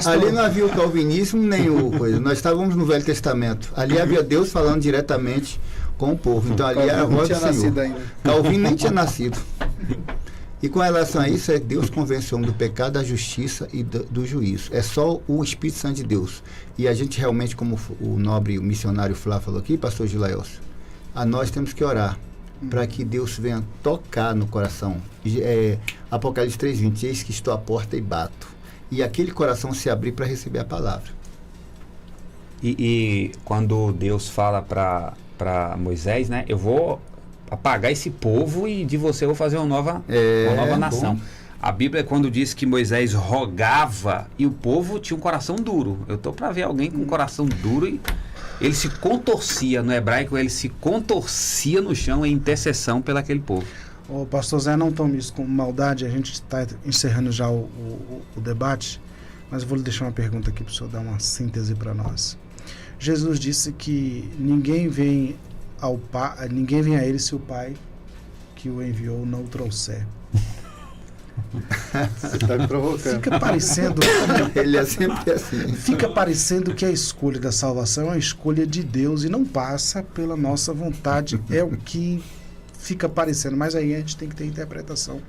Ali não havia o calvinismo nem o coisa. Nós estávamos no Velho Testamento. Ali havia Deus falando diretamente com o povo. Então ali era a voz do Senhor. Calvino nem tinha nascido. E com relação a isso, Deus convenceu do pecado, da justiça e do juízo. É só o Espírito Santo de Deus. E a gente realmente, como o nobre o missionário Flá falou aqui, pastor Gilaelcio, nós temos que orar para que Deus venha tocar no coração. Apocalipse 3:20, eis que estou à porta e bato. E aquele coração se abrir para receber a palavra. E quando Deus fala para Moisés, né, eu vou apagar esse povo e de você eu vou fazer uma nova nação. Bom. A Bíblia, quando diz que Moisés rogava e o povo tinha um coração duro. Eu estou para ver alguém com um coração duro e ele se contorcia, no hebraico, ele se contorcia no chão em intercessão pelo aquele povo. Ô, pastor Zé, não tome isso com maldade, a gente está encerrando já o debate, mas eu vou lhe deixar uma pergunta aqui para o senhor dar uma síntese para nós. Jesus disse que ninguém vem a ele se o Pai que o enviou não o trouxer. Você está me provocando. Fica parecendo ele é sempre assim. Fica parecendo que a escolha da salvação é uma escolha de Deus e não passa pela nossa vontade. É o que fica parecendo, mas aí a gente tem que ter interpretação,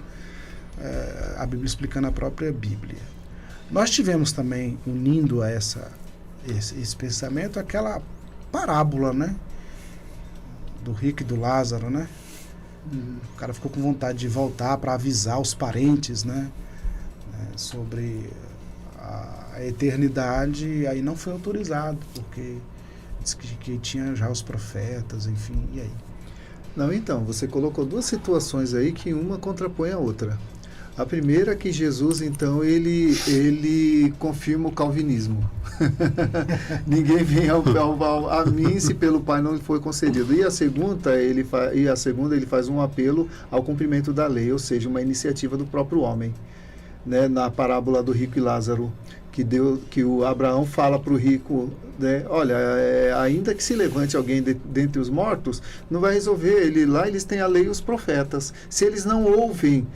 a Bíblia explicando a própria Bíblia. Nós tivemos também, unindo a esse pensamento, aquela parábola, né, do rico e do Lázaro, né? O cara ficou com vontade de voltar para avisar os parentes, né? Sobre a eternidade, e aí não foi autorizado, porque diz que tinha já os profetas, enfim, e aí? Não, então, você colocou duas situações aí que uma contrapõe a outra. A primeira é que Jesus, então, ele confirma o calvinismo. Ninguém vem a mim se pelo Pai não lhe foi concedido. E a segunda, ele faz um apelo ao cumprimento da lei, ou seja, uma iniciativa do próprio homem. Né, na parábola do rico e Lázaro, que o Abraão fala para o rico, né, olha, ainda que se levante alguém dentre os mortos, não vai resolver. Eles têm a lei e os profetas. Se eles não ouvem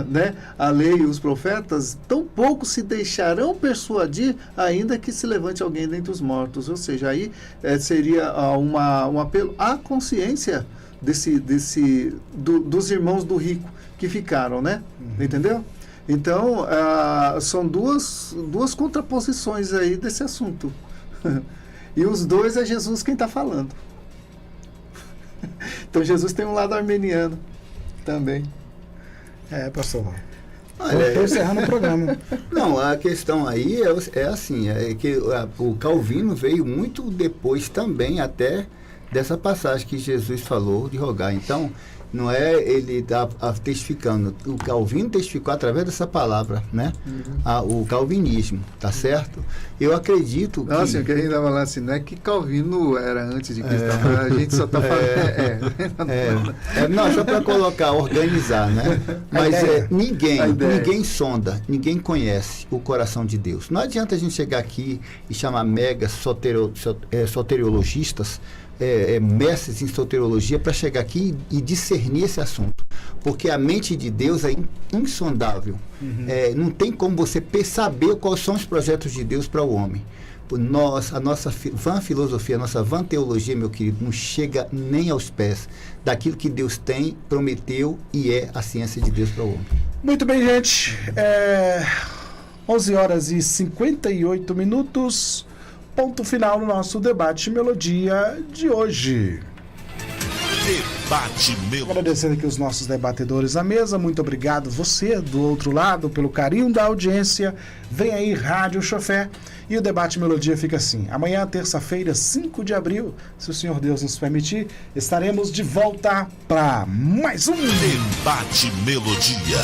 né, a lei e os profetas, tão pouco se deixarão persuadir, ainda que se levante alguém dentre os mortos. Ou seja, aí seria um apelo à consciência dos irmãos do rico que ficaram, né? Entendeu? Então, são duas contraposições aí desse assunto. E os dois é Jesus quem está falando. Então, Jesus tem um lado armeniano também. Pastor. Estou encerrando o programa. Não, a questão aí é assim, é que o Calvino veio muito depois também até dessa passagem que Jesus falou de rogar. Então, não é ele testificando. O Calvino testificou através dessa palavra, né? O calvinismo, tá certo? Eu acredito que... Assim, o que a gente estava falando assim, não é que Calvino era antes de Cristo, a gente só está falando... Não, só para colocar, organizar, né? Mas ninguém sonda, ninguém conhece o coração de Deus. Não adianta a gente chegar aqui e chamar mega soteriologistas, mestres em soteriologia, para chegar aqui e discernir esse assunto, porque a mente de Deus é insondável. Não tem como você saber quais são os projetos de Deus para o homem. A nossa vã filosofia, a nossa vã teologia, meu querido, não chega nem aos pés daquilo que Deus tem, prometeu e é a ciência de Deus para o homem. Muito bem, gente, 11 horas e 58 minutos, ponto final no nosso debate melodia de hoje. Debate Melodia. Agradecendo aqui os nossos debatedores à mesa, muito obrigado você do outro lado pelo carinho da audiência. Vem aí Rádio Chofé e o Debate Melodia fica assim. Amanhã, terça-feira, 5 de abril, se o Senhor Deus nos permitir, estaremos de volta para mais um Debate Melodia.